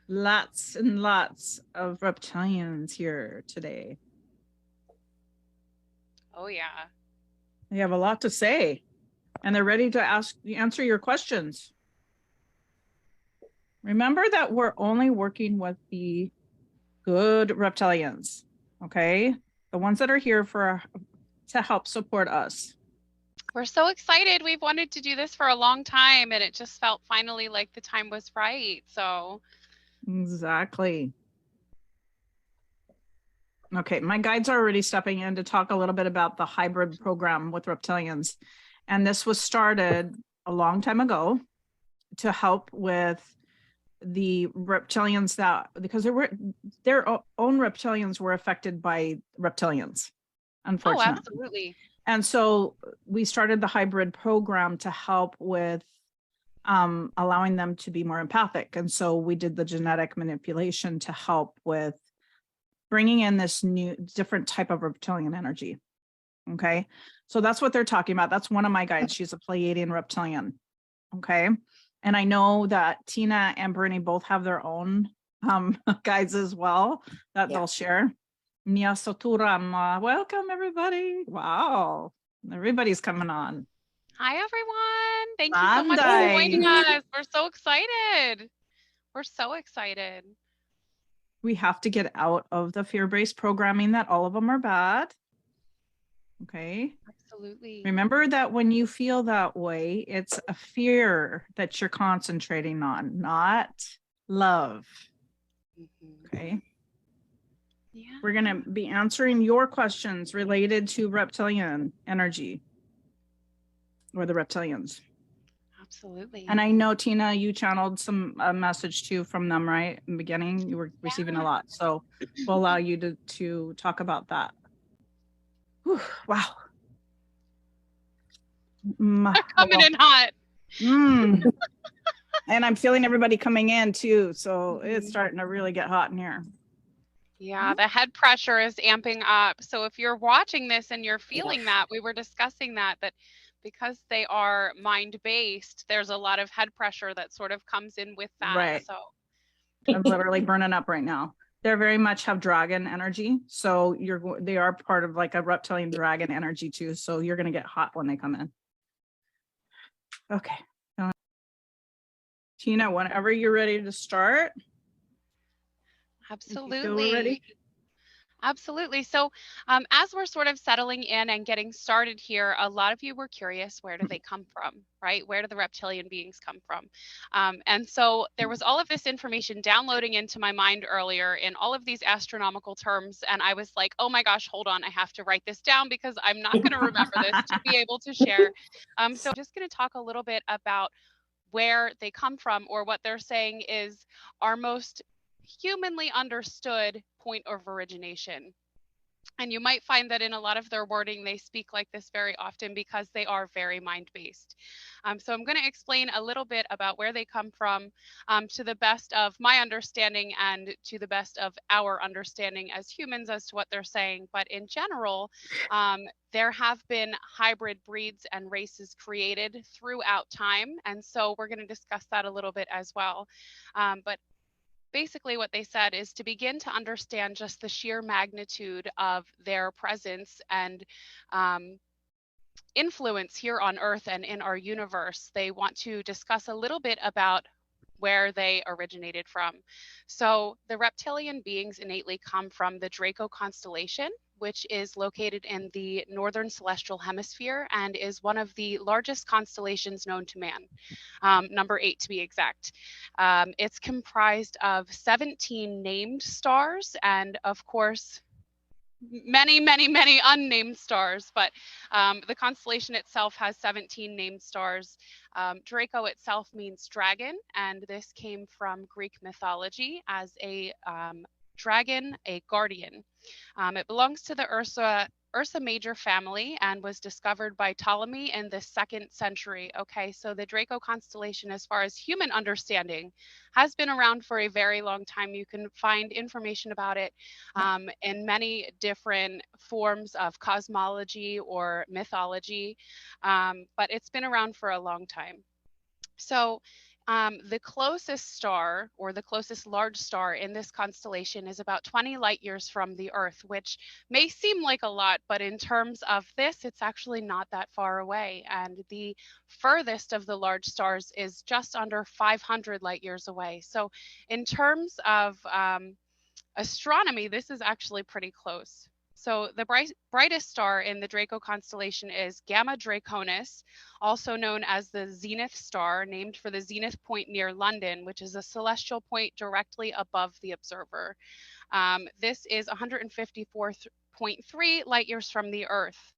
Lots and lots of reptilians here today. Oh, yeah. They have a lot to say, and they're ready to answer your questions. Remember that we're only working with the good reptilians, okay? The ones that are here to help support us. We're so excited. We've wanted to do this for a long time, and it just felt finally like the time was right. So Exactly. Okay, my guides are already stepping in to talk a little bit about the hybrid program with reptilians. And this was started a long time ago to help with the reptilians because their own reptilians were affected by reptilians, unfortunately. Oh, absolutely. And so we started the hybrid program to help with allowing them to be more empathic. And so we did the genetic manipulation to help with bringing in this new, different type of reptilian energy. Okay. So that's what they're talking about. That's one of my guides. She's a Pleiadian reptilian. Okay. And I know that Tina and Berni both have their own guides as well that they'll share. Mia Soturama. Welcome, everybody. Wow. Everybody's coming on. Hi, everyone. Thank you so much for joining us. We're so excited. We're so excited. We have to get out of the fear-based programming that all of them are bad. Okay. Absolutely. Remember that when you feel that way, it's a fear that you're concentrating on, not love. Okay. Yeah. We're going to be answering your questions related to reptilian energy or the reptilians. Absolutely. And I know, Tina, you channeled a message too from them, right? In the beginning, you were receiving a lot. So we'll allow you to talk about that. Whew, wow. They're coming in hot. And I'm feeling everybody coming in too. So it's starting to really get hot in here. Yeah, the head pressure is amping up. So if you're watching this and you're feeling that, we were discussing that because they are mind-based, there's a lot of head pressure that sort of comes in with that. Right. So I'm literally burning up right now. They very much have dragon energy. So they are part of like a reptilian dragon energy too. So you're going to get hot when they come in. Okay. Tina, whenever you're ready to start. Absolutely. Absolutely. So as we're sort of settling in and getting started here, a lot of you were curious, where do they come from, right? Where do the reptilian beings come from? And so there was all of this information downloading into my mind earlier in all of these astronomical terms. And I was like, oh my gosh, hold on. I have to write this down because I'm not going to remember this to be able to share. So I'm just going to talk a little bit about where they come from, or what they're saying is our most humanly understood point of origination. And you might find that in a lot of their wording, they speak like this very often because they are very mind-based. So I'm going to explain a little bit about where they come from to the best of my understanding and to the best of our understanding as humans as to what they're saying. But in general, there have been hybrid breeds and races created throughout time. And so we're going to discuss that a little bit as well. But basically what they said is to begin to understand just the sheer magnitude of their presence and influence here on Earth and in our universe. They want to discuss a little bit about where they originated from. So the reptilian beings innately come from the Draco constellation, which is located in the northern celestial hemisphere and is one of the largest constellations known to man, number 8 to be exact. It's comprised of 17 named stars and, of course, many unnamed stars, but the constellation itself has 17 named stars. Draco itself means dragon, and this came from Greek mythology as a dragon, a guardian. It belongs to the Ursa Major family and was discovered by Ptolemy in the 2nd century. Okay, so the Draco constellation, as far as human understanding, has been around for a very long time. You can find information about it in many different forms of cosmology or mythology, but it's been around for a long time. So The closest star, or the closest large star in this constellation, is about 20 light years from the Earth, which may seem like a lot, but in terms of this, it's actually not that far away. And the furthest of the large stars is just under 500 light years away. So in terms of astronomy, this is actually pretty close. So the brightest star in the Draco constellation is Gamma Draconis, also known as the Zenith Star, named for the zenith point near London, which is a celestial point directly above the observer. This is 154.3 light years from the Earth.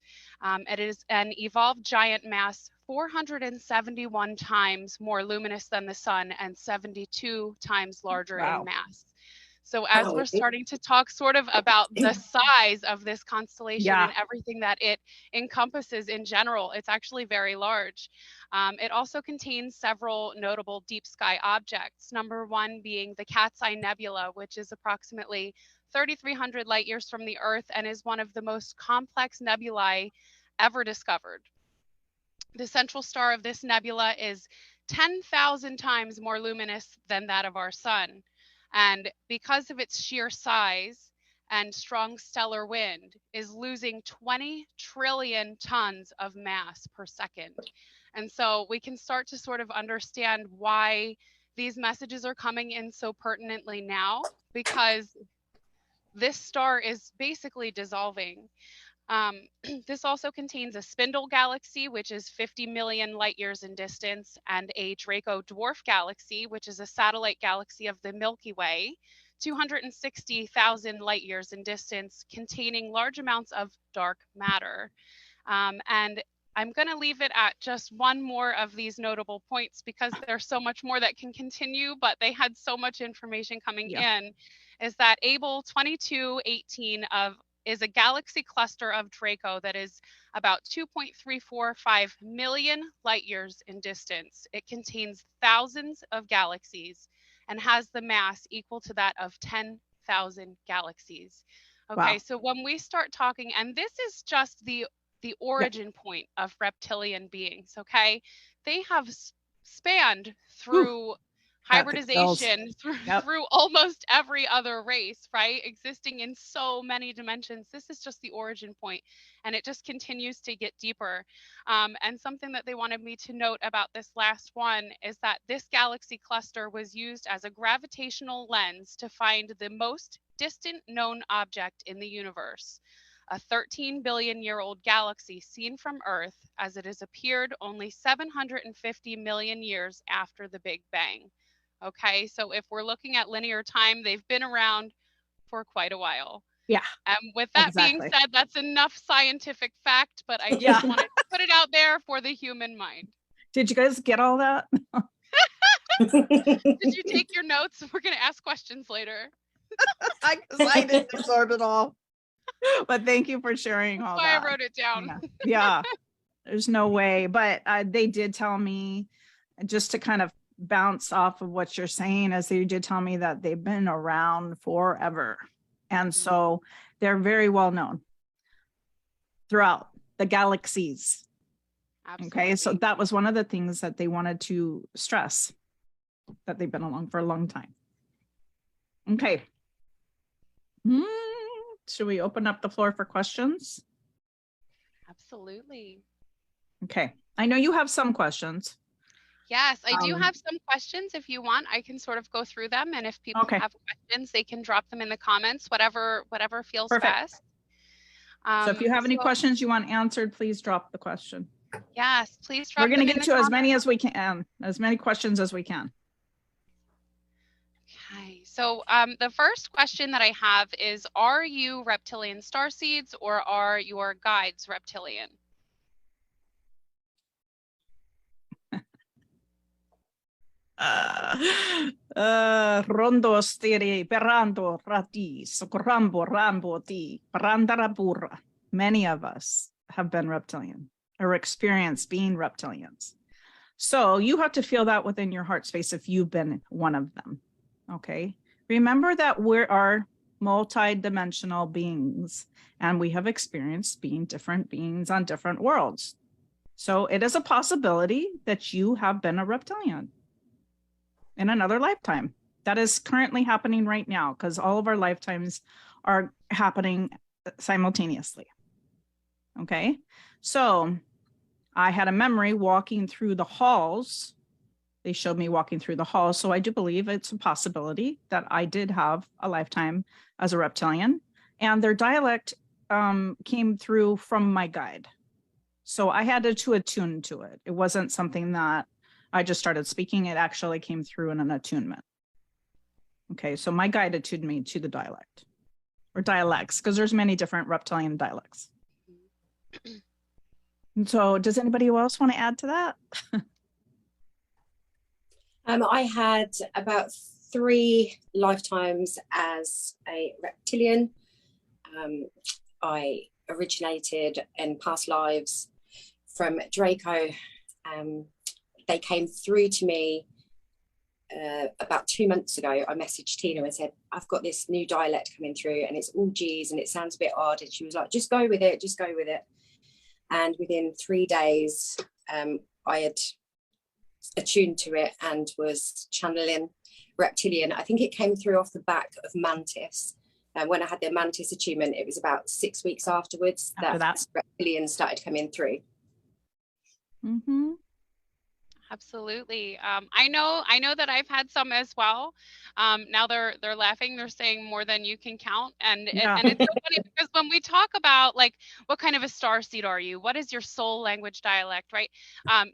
It is an evolved giant mass 471 times more luminous than the Sun and 72 times larger in mass. So as we're starting to talk sort of about the size of this constellation and everything that it encompasses in general, it's actually very large. It also contains several notable deep sky objects. Number one being the Cat's Eye Nebula, which is approximately 3,300 light years from the Earth and is one of the most complex nebulae ever discovered. The central star of this nebula is 10,000 times more luminous than that of our sun. And because of its sheer size and strong stellar wind, is losing 20 trillion tons of mass per second. And so we can start to sort of understand why these messages are coming in so pertinently now, because this star is basically dissolving. This also contains a spindle galaxy, which is 50 million light years in distance, and a Draco dwarf galaxy, which is a satellite galaxy of the Milky Way, 260,000 light years in distance, containing large amounts of dark matter. And I'm going to leave it at just one more of these notable points because there's so much more that can continue, but they had so much information coming in, is that Able 2218 is a galaxy cluster of Draco that is about 2.345 million light years in distance. It contains thousands of galaxies and has the mass equal to that of 10,000 galaxies. Okay, so when we start talking, and this is just the origin point of reptilian beings, okay? They have spanned through hybridization through almost every other race, right? Existing in so many dimensions. This is just the origin point, and it just continues to get deeper. And something that they wanted me to note about this last one is that this galaxy cluster was used as a gravitational lens to find the most distant known object in the universe, a 13 billion year old galaxy seen from Earth, as it has appeared only 750 million years after the Big Bang. Okay, so if we're looking at linear time, they've been around for quite a while. Yeah. And with that being said, that's enough scientific fact, but I just wanted to put it out there for the human mind. Did you guys get all that? Did you take your notes? We're going to ask questions later. I didn't absorb it all. But thank you for sharing all that. That's why I wrote it down. Yeah. There's no way. But they did tell me, just to kind of bounce off of what you're saying, as they did tell me that they've been around forever. And so they're very well known throughout the galaxies. Absolutely. Okay, so that was one of the things that they wanted to stress, that they've been along for a long time. Okay. Should we open up the floor for questions? Absolutely. Okay. I know you have some questions. Yes, I do have some questions. If you want, I can sort of go through them. And if people have questions, they can drop them in the comments, whatever feels best. So if you have any questions you want answered, please drop the question. Yes, please drop them in the comments. We're going to get to as many as we can, as many questions as we can. Okay, so the first question that I have is, are you reptilian starseeds or are your guides reptilian? Rondo stiri perando rati socorambo rambo ti parandarabura. Many of us have been reptilian or experienced being reptilians. So you have to feel that within your heart space if you've been one of them. Okay. Remember that we are multi-dimensional beings and we have experienced being different beings on different worlds. So it is a possibility that you have been a reptilian. in another lifetime. That is currently happening right now because all of our lifetimes are happening simultaneously. Okay. So I had a memory walking through the halls. They showed me walking through the halls. So I do believe it's a possibility that I did have a lifetime as a reptilian, and their dialect came through from my guide. So I had to attune to it. It wasn't something that I just started speaking. It actually came through in an attunement. Okay, so my guide attuned me to the dialect or dialects, because there's many different reptilian dialects. And so does anybody else want to add to that? I had about 3 lifetimes as a reptilian. I originated in past lives from Draco. They came through to me about 2 months ago. I messaged Tina and said, I've got this new dialect coming through and it's all G's and it sounds a bit odd. And she was like, just go with it, just go with it. And within 3 days, I had attuned to it and was channeling reptilian. I think it came through off the back of mantis. And when I had the mantis attunement, it was about 6 weeks afterwards that reptilian started coming through. Mm-hmm. Absolutely. I know that I've had some as well. Now they're laughing. They're saying more than you can count. And it's so funny because when we talk about like, what kind of a starseed are you? What is your soul language dialect, right?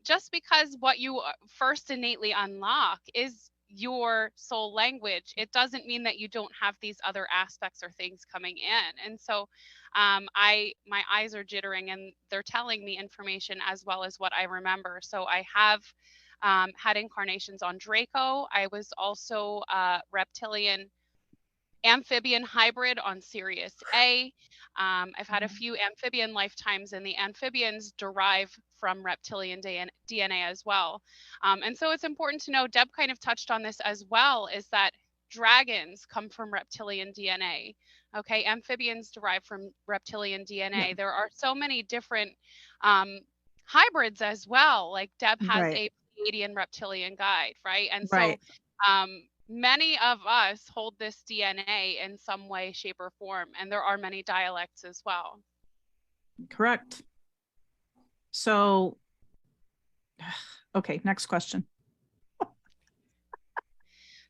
Just because what you first innately unlock is your soul language, it doesn't mean that you don't have these other aspects or things coming in. And so my eyes are jittering and they're telling me information as well as what I remember. So I have had incarnations on Draco. I was also a reptilian amphibian hybrid on Sirius A. I've had a few amphibian lifetimes, and the amphibians derive from reptilian DNA as well. And so it's important to know, Deb kind of touched on this as well, is that dragons come from reptilian DNA. Okay, amphibians derive from reptilian DNA. Yeah. There are so many different hybrids as well. Like Deb has a Pleiadian reptilian guide, right? And so many of us hold this DNA in some way, shape, or form, and there are many dialects as well. Correct. So, okay, next question.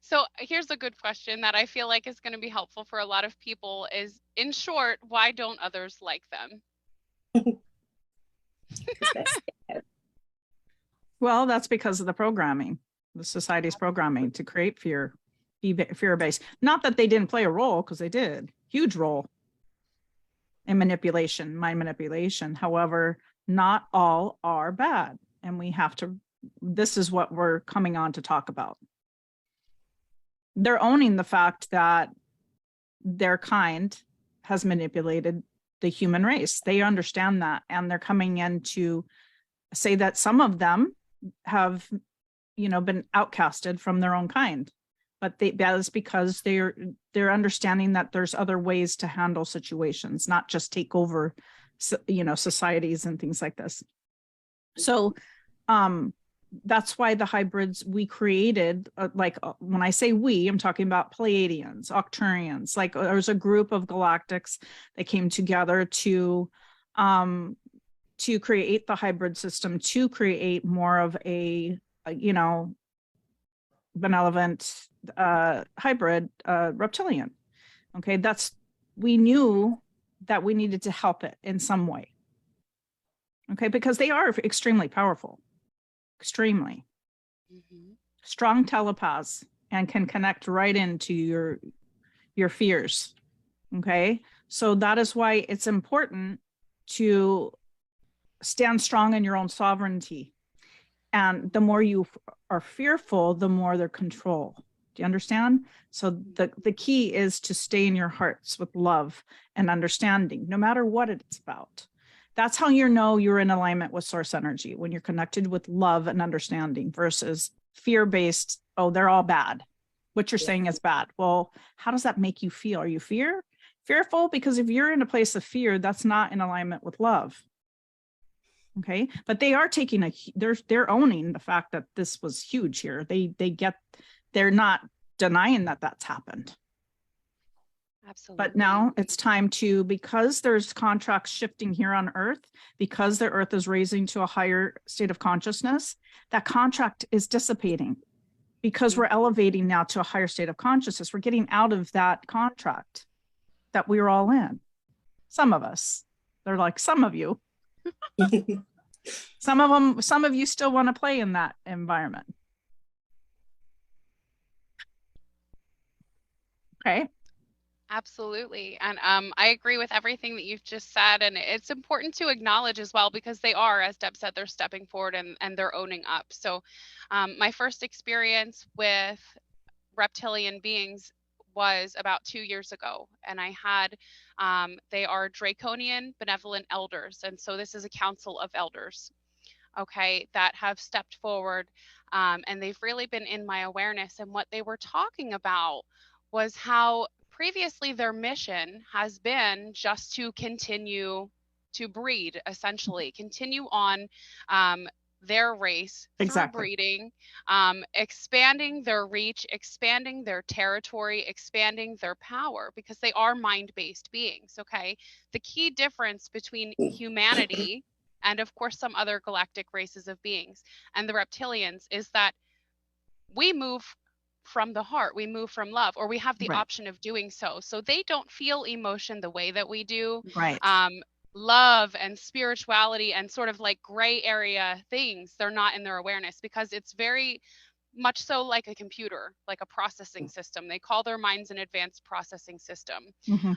So here's a good question that I feel like is going to be helpful for a lot of people is, in short, why don't others like them? Well, that's because of the programming, the society's programming to create fear, fear-based. Not that they didn't play a role, because they did, huge role in manipulation, mind manipulation. However, not all are bad. And we have to, this is what we're coming on to talk about. They're owning the fact that their kind has manipulated the human race. They understand that, and they're coming in to say that some of them have, you know, been outcasted from their own kind, but that is because they're understanding that there's other ways to handle situations, not just take over, you know, societies and things like this. So, that's why the hybrids we created, when I say we, I'm talking about Pleiadians, Octurians, like there's a group of Galactics that came together to create the hybrid system, to create more of a you know, benevolent hybrid reptilian. Okay, we knew that we needed to help it in some way. Okay, because they are extremely powerful. Extremely strong telepaths and can connect right into your fears. Okay, so that is why it's important to stand strong in your own sovereignty. And the more you are fearful, the more they're control. Do you understand? So the key is to stay in your hearts with love and understanding, no matter what it's about. That's how you know you're in alignment with source energy, when you're connected with love and understanding versus fear-based, oh, they're all bad. What you're saying is bad. Well, how does that make you feel? Are you fearful? Because if you're in a place of fear, that's not in alignment with love. Okay, but they are taking they're owning the fact that this was huge here. They get they're not denying that that's happened. Absolutely. But now it's time to, because there's contracts shifting here on Earth, because the Earth is raising to a higher state of consciousness, that contract is dissipating because we're elevating now to a higher state of consciousness. We're getting out of that contract that we were all in. Some of us, they're like, some of you, some of you still want to play in that environment. Okay. Absolutely. And I agree with everything that you've just said. And it's important to acknowledge as well, because they are, as Deb said, they're stepping forward and they're owning up. So my first experience with reptilian beings was about 2 years ago. And I had, they are Draconian Benevolent Elders. And so this is a council of elders, okay, that have stepped forward. And they've really been in my awareness. And what they were talking about was how previously their mission has been just to continue to breed, essentially, continue on their race through breeding, expanding their reach, expanding their territory, expanding their power, because they are mind-based beings, okay? The key difference between humanity and, of course, some other galactic races of beings and the reptilians is that we move from the heart, we move from love, or we have the option of doing so. So they don't feel emotion the way that we do. Right. Love and spirituality and sort of like gray area things, they're not in their awareness, because it's very much so like a computer, like a processing system. They call their minds an advanced processing system.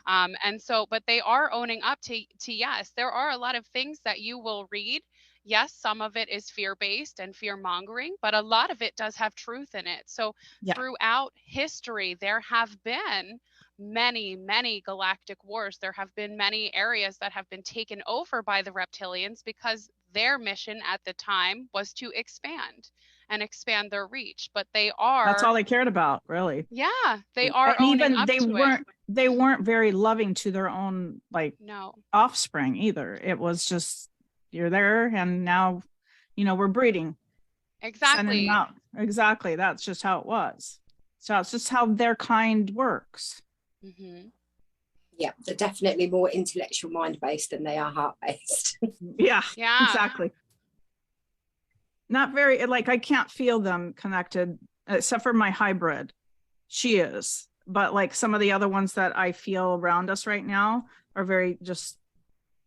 And so, but they are owning up to yes, there are a lot of things that you will read. Yes, some of it is fear-based and fear-mongering, but a lot of it does have truth in it. So throughout history, there have been many galactic wars. There have been many areas that have been taken over by the reptilians because their mission at the time was to expand and expand their reach. But they are— that's all they cared about, really. Yeah, they are owning even up to it. They weren't very loving to their own offspring either. It was just, you're there and now, we're breeding. Exactly. Exactly. That's just how it was. So it's just how their kind works. Yeah, they're definitely more intellectual mind-based than they are heart-based. Yeah, exactly. Not very, I can't feel them connected, except for my hybrid. She is. But some of the other ones that I feel around us right now are very just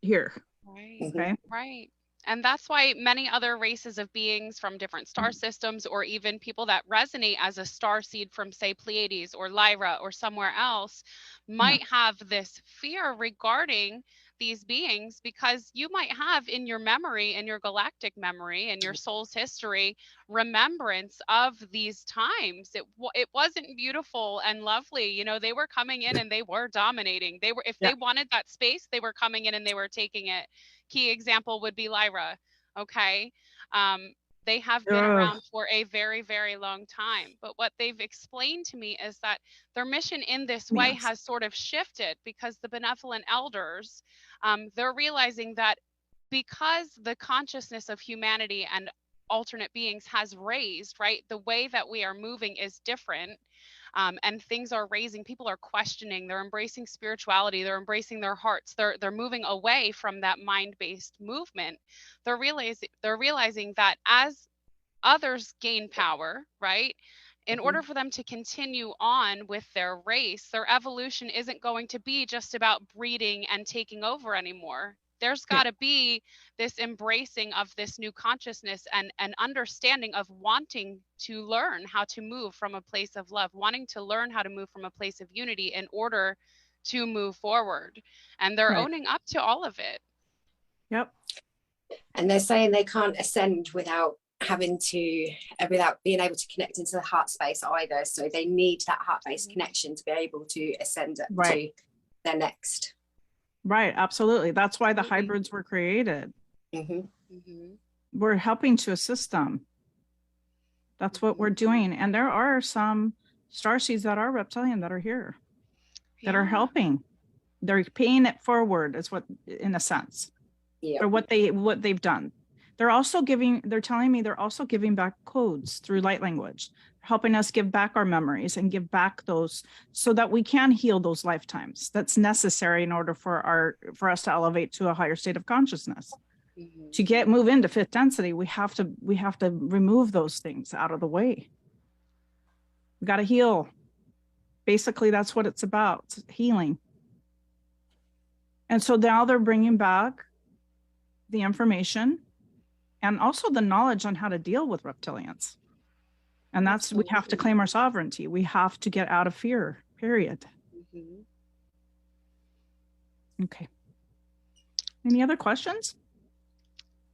here. Right. Okay. Right. And that's why many other races of beings from different star systems, or even people that resonate as a star seed from, say, Pleiades or Lyra or somewhere else, might have this fear regarding these beings, because you might have in your memory, in your galactic memory, in your soul's history, remembrance of these times. It wasn't beautiful and lovely. They were coming in and they were dominating. They were, if they wanted that space, they were coming in and they were taking it. Key example would be Lyra. Okay. They have been around for a very, very long time. But what they've explained to me is that their mission in this way has sort of shifted, because the benevolent elders, they're realizing that because the consciousness of humanity and alternate beings has raised, right, the way that we are moving is different. And things are raising, people are questioning, they're embracing spirituality, they're embracing their hearts, they're moving away from that mind-based movement. They're realizing that as others gain power, right, in order for them to continue on with their race, their evolution isn't going to be just about breeding and taking over anymore. There's got to be this embracing of this new consciousness and understanding of wanting to learn how to move from a place of love, wanting to learn how to move from a place of unity in order to move forward. And they're owning up to all of it. Yep. And they're saying they can't ascend without being able to connect into the heart space either. So they need that heart-based connection to be able to ascend to their next. Right, absolutely. That's why the hybrids were created. We're helping to assist them. That's what we're doing. And there are some starseeds that are reptilian that are here, that are helping. They're paying it forward, is what, in a sense, for what they've done. They're telling me they're also giving back codes through light language. helping us give back our memories and give back those so that we can heal those lifetimes. That's necessary in order for us to elevate to a higher state of consciousness. To move into fifth density, we have to remove those things out of the way. We got to heal. Basically, that's what it's about. It's healing. And so now they're bringing back the information and also the knowledge on how to deal with reptilians. And that's, we have to claim our sovereignty. We have to get out of fear, period. Okay. Any other questions?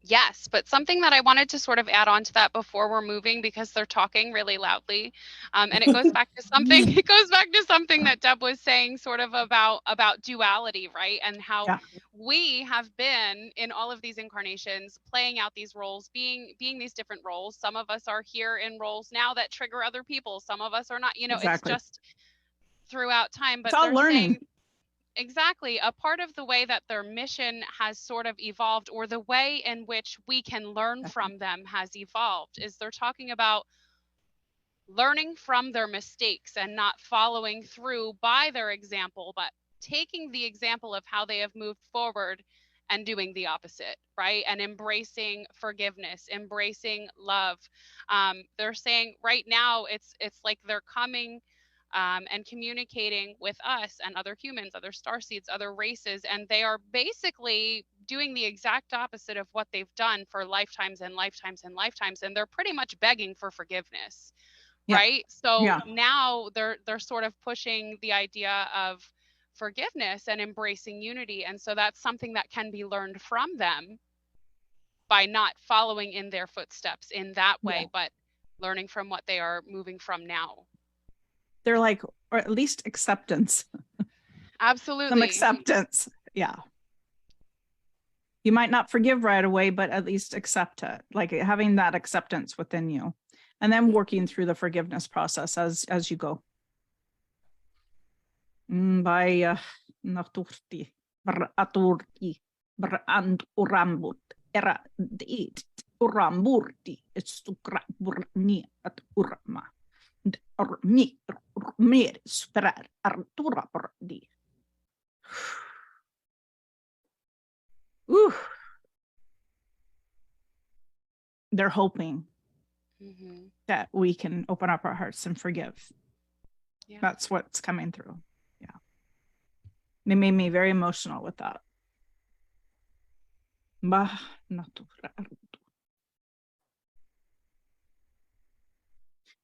Yes, but something that I wanted to sort of add on to that before we're moving, because they're talking really loudly, and it goes back to something. It goes back to something that Deb was saying, sort of about duality, right? And how we have been in all of these incarnations, playing out these roles, being these different roles. Some of us are here in roles now that trigger other people. Some of us are not. You know, Exactly. It's just throughout time. But it's all they're learning. saying, exactly. A part of the way that their mission has sort of evolved, or the way in which we can learn from them has evolved, is they're talking about learning from their mistakes and not following through by their example, but taking the example of how they have moved forward and doing the opposite, right? And embracing forgiveness, embracing love. They're saying right now it's like they're coming and communicating with us and other humans, other starseeds, other races, and they are basically doing the exact opposite of what they've done for lifetimes and lifetimes and lifetimes, and they're pretty much begging for forgiveness, right? So now they're sort of pushing the idea of forgiveness and embracing unity, and so that's something that can be learned from them by not following in their footsteps in that way, but learning from what they are moving from now. They're like, or at least acceptance. Absolutely. Some acceptance. Yeah. You might not forgive right away, but at least accept it. Like having that acceptance within you. And then working through the forgiveness process as you go. By naturti, aturti, and urambut, era it, uramburti, it's tukra burni at urma. They're hoping that we can open up our hearts and forgive. That's what's coming through. They made me very emotional with that.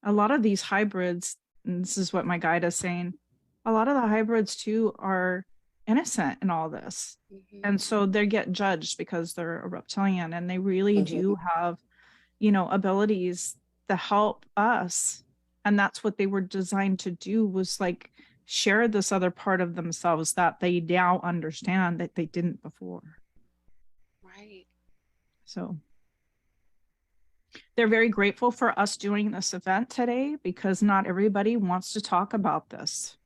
A lot of these hybrids, and this is what my guide is saying, a lot of the hybrids too are innocent in all this. And so they get judged because they're a reptilian, and they really do have, you know, abilities to help us. And that's what they were designed to do, was like share this other part of themselves that they now understand that they didn't before. Right. So they're very grateful for us doing this event today, because not everybody wants to talk about this.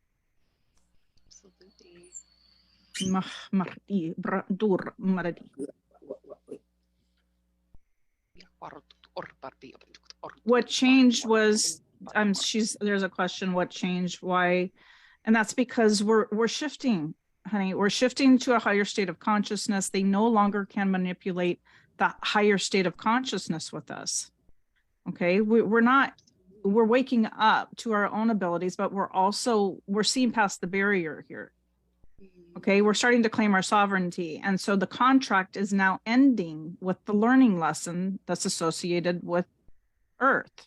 What changed was, there's a question, what changed, why? And that's because we're shifting, honey. We're shifting to a higher state of consciousness. They no longer can manipulate that higher state of consciousness with us. Okay, we're waking up to our own abilities, but we're seeing past the barrier here. Okay, we're starting to claim our sovereignty. And so the contract is now ending with the learning lesson that's associated with Earth.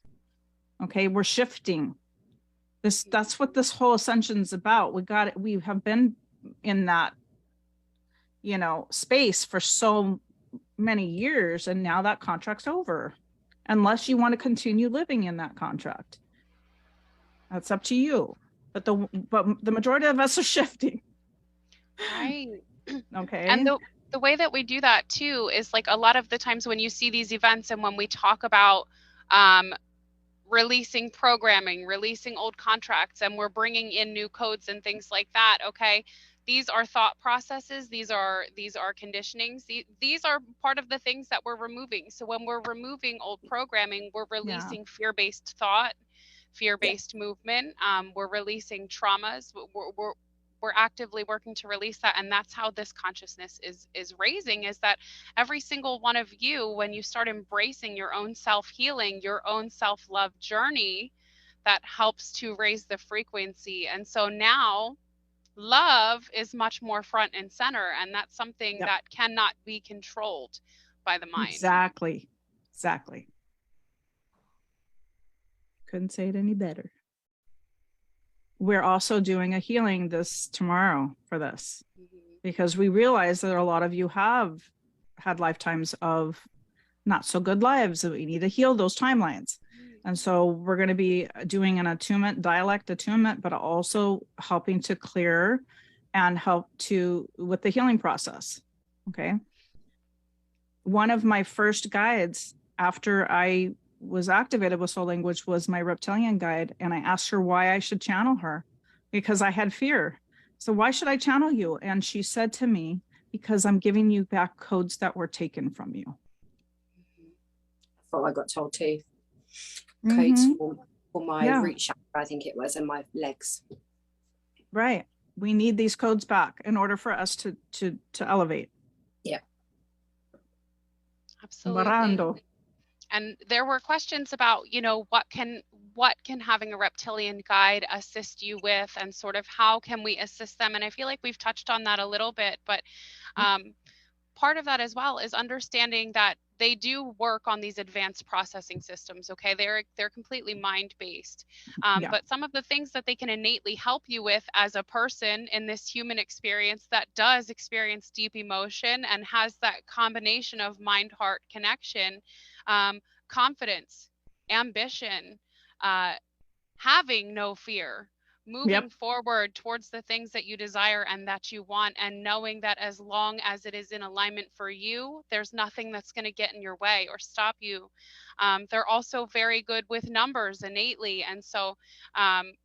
Okay, we're shifting. That's what this whole ascension is about. We have been in that, you know, space for so many years, and now that contract's over. Unless you want to continue living in that contract, that's up to you. But the majority of us are shifting. Right. Okay. And the way that we do that too is, like, a lot of the times when you see these events and when we talk about releasing programming, releasing old contracts, and we're bringing in new codes and things like that. Okay. These are thought processes. These are conditionings. These are part of the things that we're removing. So when we're removing old programming, we're releasing fear-based thought. fear-based movement. We're releasing traumas. We're actively working to release that, and that's how this consciousness is raising, is that every single one of you, when you start embracing your own self-healing, your own self-love journey, that helps to raise the frequency. And so now love is much more front and center, and that's something that cannot be controlled by the mind. Exactly. Couldn't say it any better. We're also doing a healing this tomorrow for this, because we realize that a lot of you have had lifetimes of not so good lives, that we need to heal those timelines. And so we're going to be doing an attunement, dialect attunement, but also helping to clear and help to with the healing process. Okay. One of my first guides after I was activated with soul language was my reptilian guide. And I asked her why I should channel her, because I had fear. So why should I channel you? And she said to me, because I'm giving you back codes that were taken from you. That's what I got told too. Codes for my root chakra, I think it was, and my legs. Right. We need these codes back in order for us to elevate. Yeah. Absolutely. Barando. And there were questions about, what can having a reptilian guide assist you with, and sort of how can we assist them? And I feel like we've touched on that a little bit, but part of that as well is understanding that they do work on these advanced processing systems. Okay, they're completely mind-based, but some of the things that they can innately help you with as a person in this human experience that does experience deep emotion and has that combination of mind-heart connection, confidence, ambition, having no fear, moving forward towards the things that you desire and that you want, and knowing that as long as it is in alignment for you, there's nothing that's going to get in your way or stop you. They're also very good with numbers innately. And so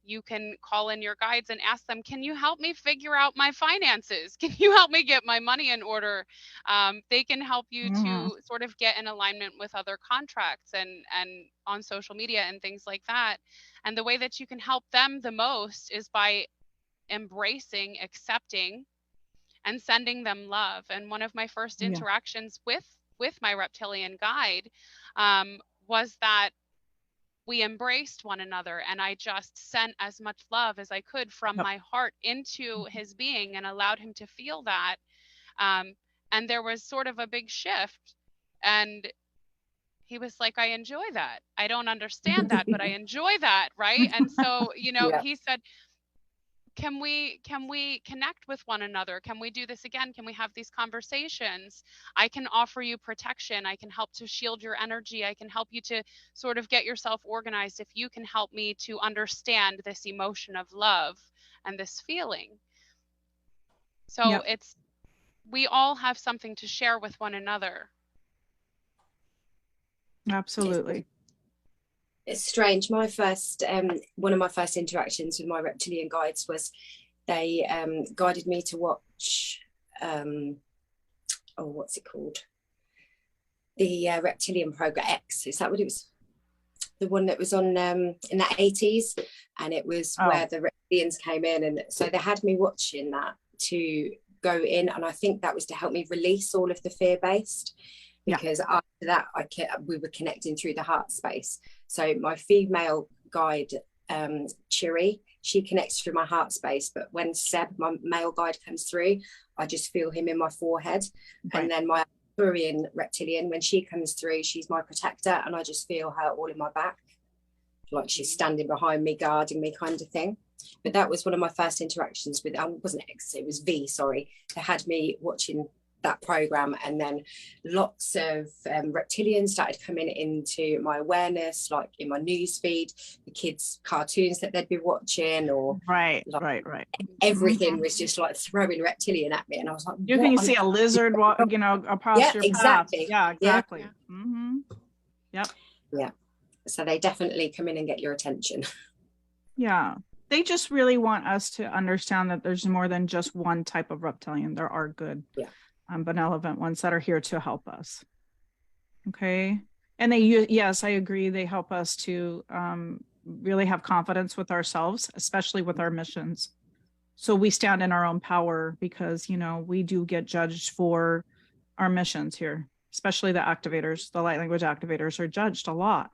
you can call in your guides and ask them, can you help me figure out my finances? Can you help me get my money in order? They can help you to sort of get in alignment with other contracts and on social media and things like that. And the way that you can help them the most is by embracing, accepting, and sending them love. And one of my first interactions with my reptilian guide was that we embraced one another, and I just sent as much love as I could from my heart into his being and allowed him to feel that. And there was sort of a big shift, and he was like, I enjoy that. I don't understand that, but I enjoy that. Right. And so, he said, can we connect with one another? Can we do this again? Can we have these conversations? I can offer you protection. I can help to shield your energy. I can help you to sort of get yourself organized if you can help me to understand this emotion of love and this feeling. So we all have something to share with one another. Absolutely. It's strange. My first one of my first interactions with my reptilian guides was they guided me to watch what's it called, the reptilian program X. Is that what it was? The one that was on in the 80s, and it was where the reptilians came in, and so they had me watching that to go in, and I think that was to help me release all of the fear-based, because after that we were connecting through the heart space. So my female guide, Chiri, she connects through my heart space, but when Seb, my male guide, comes through, I just feel him in my forehead. And then my Arcturian reptilian, when she comes through, she's my protector, and I just feel her all in my back, like she's standing behind me, guarding me, kind of thing. But that was one of my first interactions with, wasn't X, it was V, sorry. They had me watching that program, and then lots of reptilians started coming into my awareness, like in my news feed, the kids' cartoons that they'd be watching, or everything was just like throwing reptilian at me, and I was like, you can see a lizard across your exactly path. Exactly. So they definitely come in and get your attention. They just really want us to understand that there's more than just one type of reptilian. There are good benevolent ones that are here to help us. Okay. And they, yes, I agree. They help us to really have confidence with ourselves, especially with our missions. So we stand in our own power because, you know, we do get judged for our missions here, especially the activators. The light language activators are judged a lot.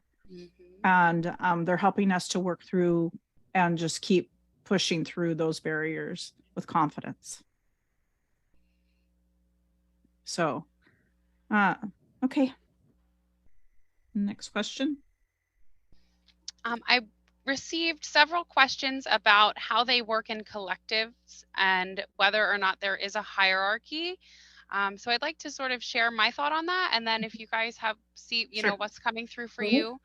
And they're helping us to work through and just keep pushing through those barriers with confidence. So, okay. Next question. I received several questions about how they work in collectives and whether or not there is a hierarchy. So I'd like to sort of share my thought on that, and then if you guys have you know, what's coming through for you.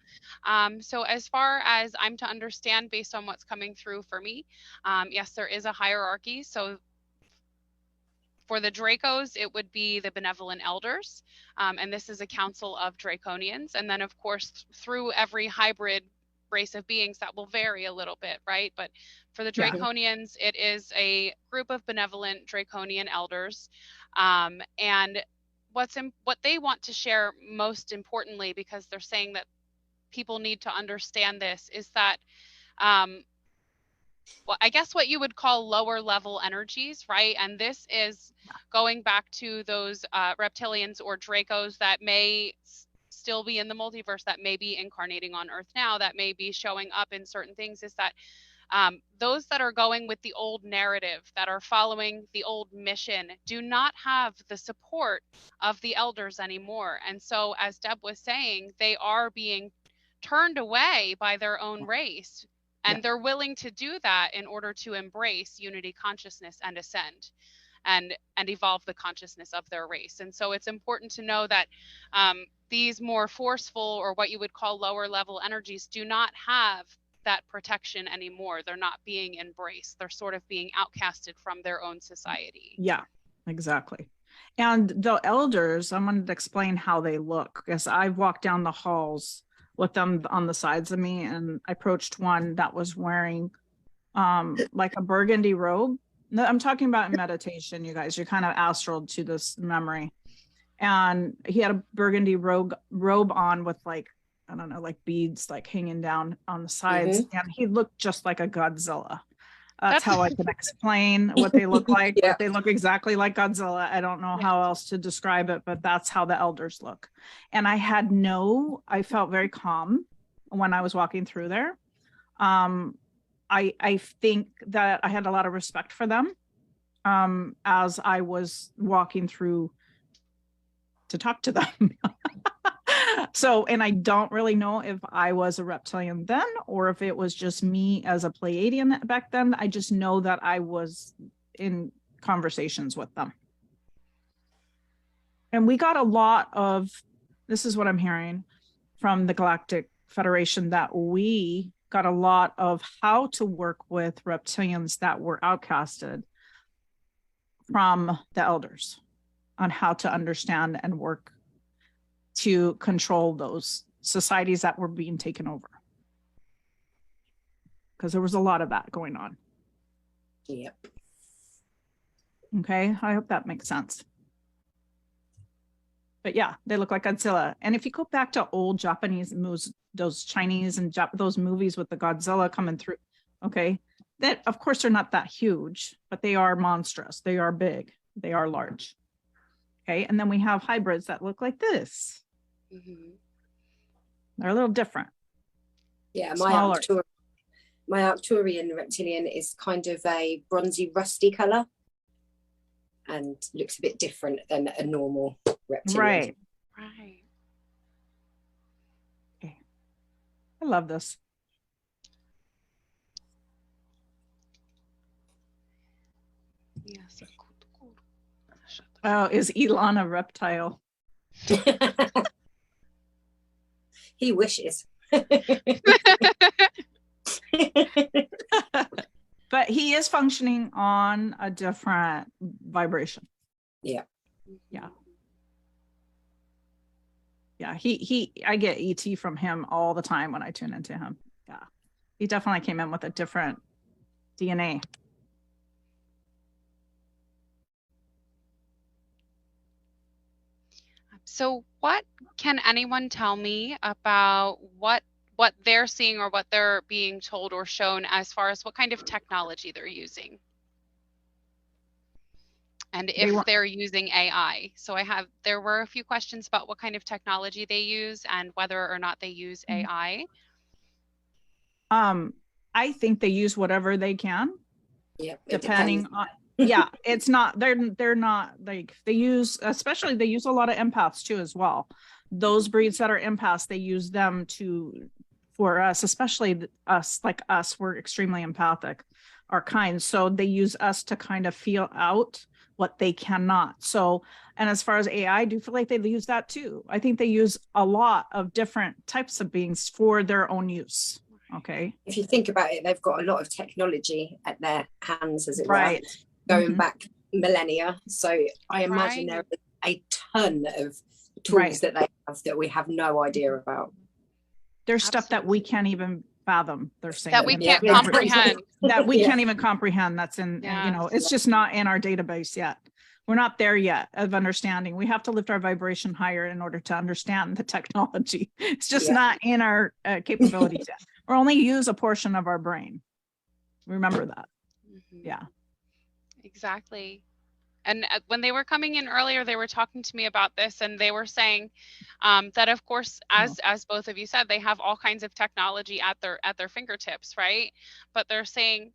So as far as I'm to understand based on what's coming through for me, yes, there is a hierarchy. So for the Dracos, it would be the Benevolent Elders, and this is a council of Draconians. And then, of course, through every hybrid race of beings, that will vary a little bit, right? But for the Draconians, it is a group of benevolent Draconian elders. And what they want to share most importantly, because they're saying that people need to understand this, is that well, I guess what you would call lower level energies, right? And this is going back to those reptilians or Dracos that may still be in the multiverse, that may be incarnating on Earth now, that may be showing up in certain things, is that those that are going with the old narrative, that are following the old mission, do not have the support of the elders anymore. And so, as Deb was saying, they are being turned away by their own race. And they're willing to do that in order to embrace unity consciousness and ascend and evolve the consciousness of their race. And so it's important to know that these more forceful, or what you would call lower level energies, do not have that protection anymore. They're not being embraced. They're sort of being outcasted from their own society. Yeah, exactly. And the elders, I'm going to explain how they look, because I've walked down the halls with them on the sides of me, and I approached one that was wearing like a burgundy robe. No, I'm talking about in meditation, you guys. You're kind of astral to this memory. And he had a burgundy robe on with, like, I don't know, like beads like hanging down on the sides. And he looked just like a Godzilla. That's how I can explain what they look like. They look exactly like Godzilla. I don't know how else to describe it, but that's how the elders look. And I felt very calm when I was walking through there. I think that I had a lot of respect for them as I was walking through to talk to them. So, and I don't really know if I was a reptilian then, or if it was just me as a Pleiadian back then. I just know that I was in conversations with them. And we got a lot of, this is what I'm hearing from the Galactic Federation, that we got a lot of how to work with reptilians that were outcasted from the elders, on how to understand and work to control those societies that were being taken over. Because there was a lot of that going on. Yep. Okay, I hope that makes sense. But yeah, they look like Godzilla. And if you go back to old Japanese movies, those Chinese and those movies with the Godzilla coming through, okay, that of course they're not that huge, but they are monstrous. They are big. They are large. Okay, and then we have hybrids that look like this. They're a little different. Yeah, my Arcturian reptilian is kind of a bronzy, rusty color, and looks a bit different than a normal reptilian. Right. Right. Okay. I love this. Yes. Oh, is Elon a reptile? He wishes. But he is functioning on a different vibration. Yeah. Yeah. Yeah. I get ET from him all the time when I tune into him. Yeah. He definitely came in with a different DNA. So what can anyone tell me about what what they're seeing or what they're being told or shown as far as what kind of technology they're using. And if they're using AI. So there were a few questions about what kind of technology they use and whether or not they use AI. I think they use whatever they can. Yeah. Depending on, yeah, it's not, they're not like, they use a lot of empaths too as well. Those breeds that are empaths, they use them for us, especially us, we're extremely empathic, our kind. So they use us to kind of feel out what they cannot. So, and as far as AI, I do feel like they use that too. I think they use a lot of different types of beings for their own use. Okay. If you think about it, they've got a lot of technology at their hands, as it were, going back millennia. So I imagine there is a ton of tools that they have that we have no idea about. There's stuff that we can't even fathom. They're saying that we can't comprehend. That we can't even comprehend. That's in, it's just not in our database yet. We're not there yet of understanding. We have to lift our vibration higher in order to understand the technology. It's just not in our capabilities yet. Or only use a portion of our brain. Remember that. Yeah. Exactly. And when they were coming in earlier, they were talking to me about this, and they were saying that, of course, as both of you said, they have all kinds of technology at their fingertips, right? But they're saying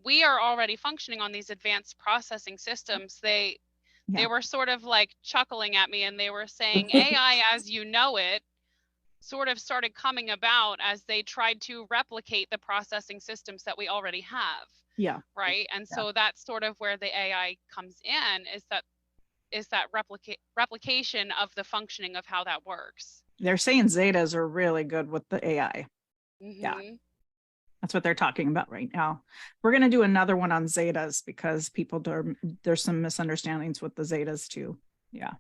we are already functioning on these advanced processing systems. They were sort of like chuckling at me, and they were saying AI, as you know it, sort of started coming about as they tried to replicate the processing systems that we already have. Yeah. Right. And so that's sort of where the AI comes in, is that replication of the functioning of how that works. They're saying Zetas are really good with the AI. Yeah. That's what they're talking about right now. We're going to do another one on Zetas because there's some misunderstandings with the Zetas too. Yeah.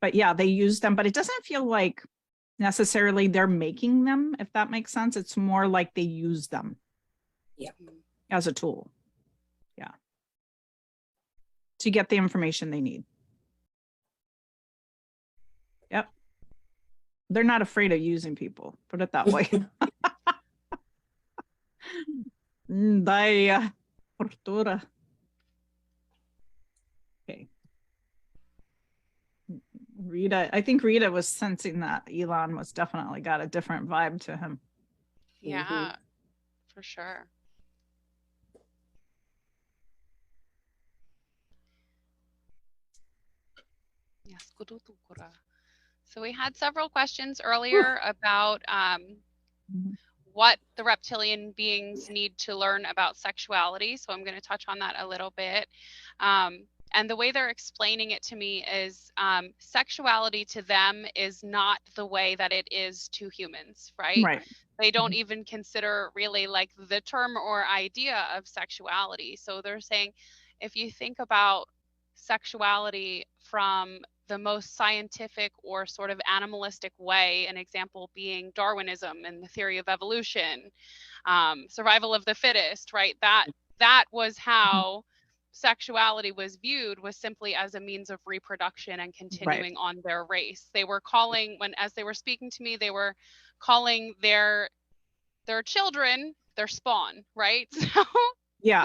But yeah, they use them, but it doesn't feel like necessarily they're making them, if that makes sense. It's more like they use them as a tool. Yeah. To get the information they need. Yep. They're not afraid of using people, put it that way. Portura. Okay. Rita, I think Rita was sensing that Elon was definitely got a different vibe to him. Yeah, for sure. Yes. So we had several questions earlier about what the reptilian beings need to learn about sexuality. So I'm going to touch on that a little bit. And the way they're explaining it to me is sexuality to them is not the way that it is to humans, right? Right. They don't even consider really like the term or idea of sexuality. So they're saying, if you think about sexuality from the most scientific or sort of animalistic way, an example being Darwinism and the theory of evolution, survival of the fittest, right? That was how sexuality was viewed, was simply as a means of reproduction and continuing on their race. They were calling, as they were speaking to me, they were calling their children their spawn, right? So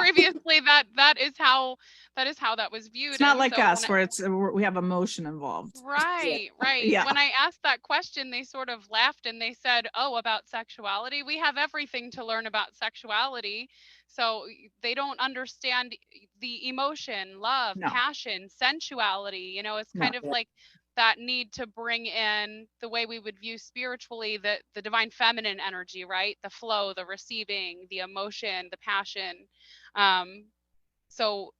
previously that is how that was viewed. It's not like us where we have emotion involved. Right. Yeah. When I asked that question, they sort of laughed and they said, "Oh, about sexuality? We have everything to learn about sexuality." So they don't understand the emotion, love, passion, sensuality. It's kind of like that need to bring in the way we would view spiritually the divine feminine energy, right? The flow, the receiving, the emotion, the passion. So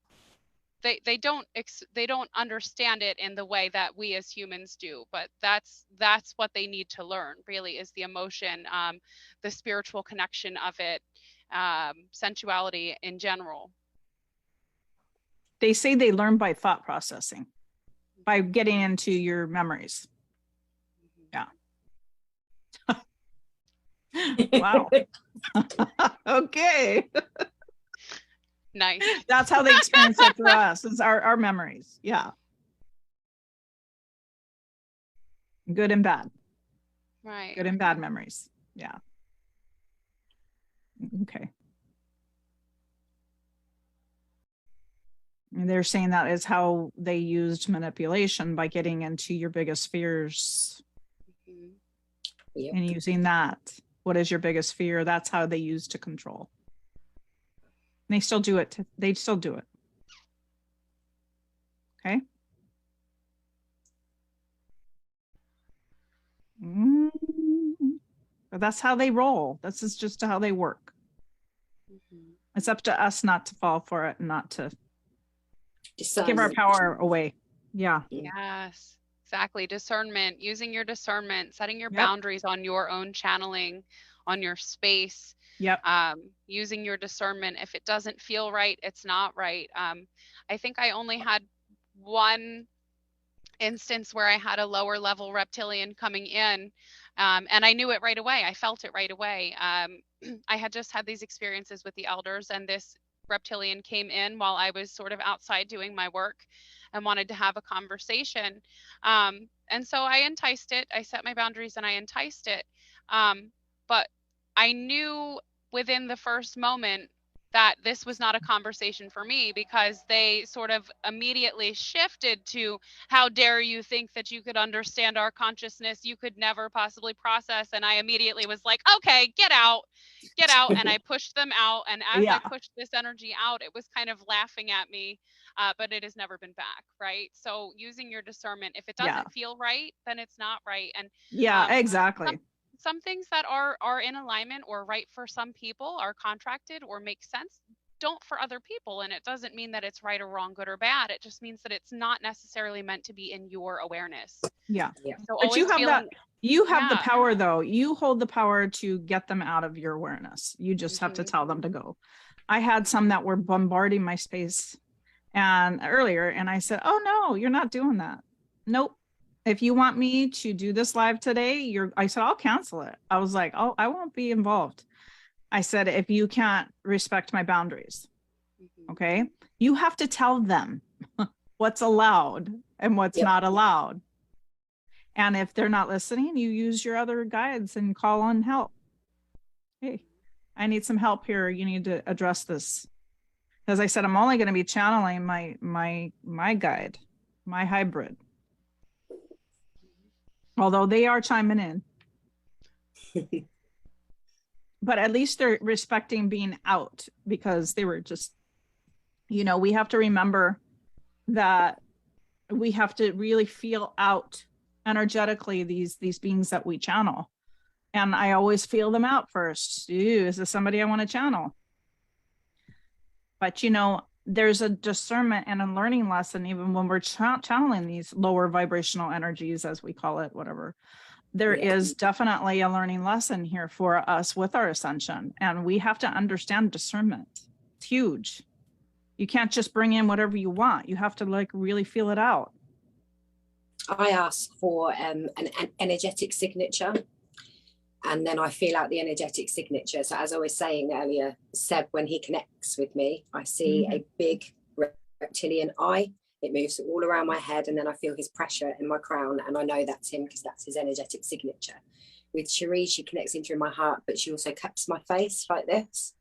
they don't understand it in the way that we as humans do, but that's what they need to learn, really, is the emotion, the spiritual connection of it, sensuality in general. They say they learn by thought processing, by getting into your memories. Yeah. Wow. Okay. Nice. That's how they experience it for us, is our memories. Yeah. Good and bad. Right. Good and bad memories. Yeah. Okay. And they're saying that is how they used manipulation, by getting into your biggest fears Yep. and using that. What is your biggest fear? That's how they use to control. And they still do it. They still do it. Okay. But that's how they roll. This is just how they work. It's up to us not to fall for it and not to give our power away. Yeah. Yes, exactly. Discernment, using your discernment, setting your Yep. boundaries on your own channeling, on your space. Yep. Using your discernment. If it doesn't feel right, it's not right. I think I only had one instance where I had a lower level reptilian coming in, and I knew it right away. I felt it right away. I had just had these experiences with the elders, and this reptilian came in while I was sort of outside doing my work and wanted to have a conversation. And so I enticed it. I set my boundaries and I enticed it. But I knew within the first moment that this was not a conversation for me, because they sort of immediately shifted to, how dare you think that you could understand our consciousness? You could never possibly process. And I immediately was like, okay, get out. And I pushed them out. And as I pushed this energy out, it was kind of laughing at me, but it has never been back. Right. So using your discernment, if it doesn't feel right, then it's not right. And exactly. Some things that are in alignment or right for some people, are contracted or make sense, don't for other people. And it doesn't mean that it's right or wrong, good or bad. It just means that it's not necessarily meant to be in your awareness. Yeah. So but you have that. You have the Yeah. power, though. You hold the power to get them out of your awareness. You just have to tell them to go. I had some that were bombarding my space and earlier, and I said, oh no, you're not doing that. Nope. If you want me to do this live today, I said, I'll cancel it. I was like, oh, I won't be involved. I said, if you can't respect my boundaries, okay, you have to tell them what's allowed and what's not allowed. And if they're not listening, you use your other guides and call on help. Hey, I need some help here. You need to address this. As I said, I'm only going to be channeling my guide, my hybrid. Although they are chiming in. But at least they're respecting being out, because they were just, we have to remember that we have to really feel out energetically these beings that we channel. And I always feel them out first. Ooh, is this somebody I want to channel? But, there's a discernment and a learning lesson, even when we're channeling these lower vibrational energies, as we call it, whatever. There is definitely a learning lesson here for us with our ascension. And we have to understand discernment. It's huge. You can't just bring in whatever you want. You have to really feel it out. I ask for an energetic signature, and then I feel out the energetic signature. So as I was saying earlier, Seb, when he connects with me, I see a big reptilian eye. It moves all around my head, and then I feel his pressure in my crown, and I know that's him because that's his energetic signature. With Cherie, she connects in through my heart, but she also cups my face like this.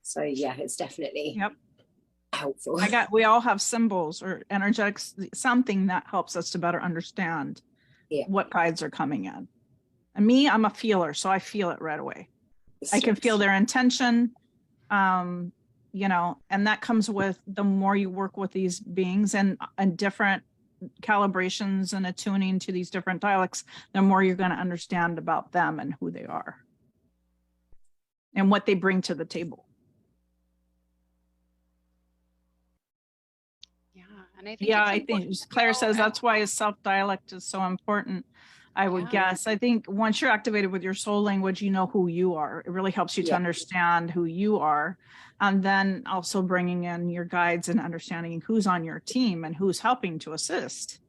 So yeah, it's definitely helpful. We all have symbols or energetics, something that helps us to better understand what guides are coming in. And me, I'm a feeler, so I feel it right away. I can feel their intention, and that comes with the more you work with these beings and different calibrations and attuning to these different dialects, the more you're going to understand about them and who they are and what they bring to the table. I think Claire says that's why a self-dialect is so important. I would guess. I think once you're activated with your soul language, you know who you are. It really helps you to understand who you are. And then also bringing in your guides and understanding who's on your team and who's helping to assist,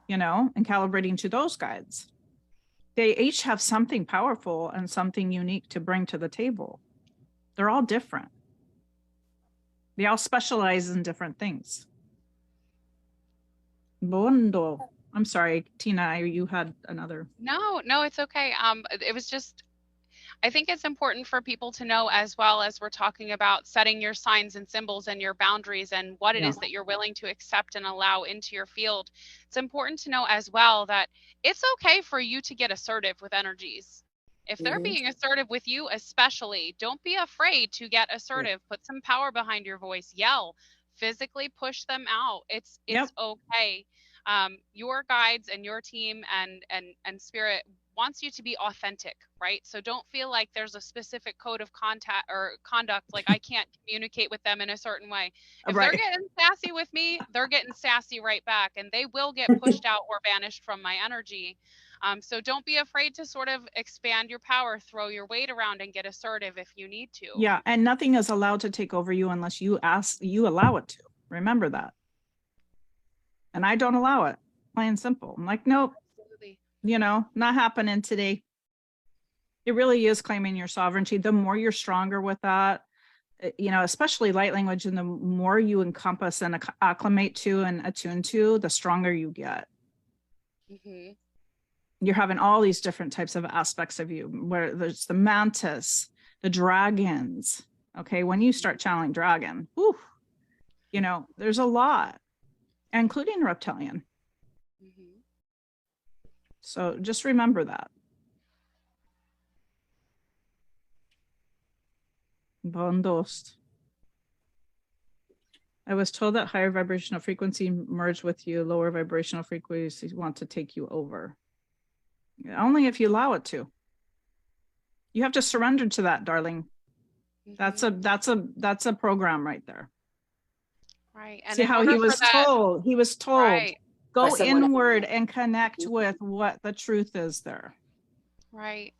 and calibrating to those guides. They each have something powerful and something unique to bring to the table. They're all different. They all specialize in different things. Bondo. I'm sorry, Tina, you had another. No, it's okay. It was just, I think it's important for people to know, as well as we're talking about setting your signs and symbols and your boundaries and what it is that you're willing to accept and allow into your field. It's important to know as well that it's okay for you to get assertive with energies. If they're being assertive with you, especially, don't be afraid to get assertive. Put some power behind your voice, yell, physically push them out. It's okay. Your guides and your team and spirit wants you to be authentic, right? So don't feel like there's a specific code of contact or conduct, like I can't communicate with them in a certain way. If they're getting sassy with me, they're getting sassy right back, and they will get pushed out or banished from my energy. So don't be afraid to sort of expand your power, throw your weight around, and get assertive if you need to. Yeah, and nothing is allowed to take over you unless you allow it to. Remember that. And I don't allow it, plain and simple. I'm like, nope. Absolutely. Not happening today. It really is claiming your sovereignty. The more you're stronger with that, especially light language, and the more you encompass and acclimate to and attune to, the stronger you get. You're having all these different types of aspects of you, where there's the mantis, the dragons. Okay, when you start channeling dragon, there's a lot, including reptilian. So just remember that. Bondost. I was told that higher vibrational frequency merged with you, lower vibrational frequencies want to take you over. Only if you allow it to. You have to surrender to that, darling. That's a program right there. Right. And see how he was told. He was told, right, go inward and connect with what the truth is there. Right.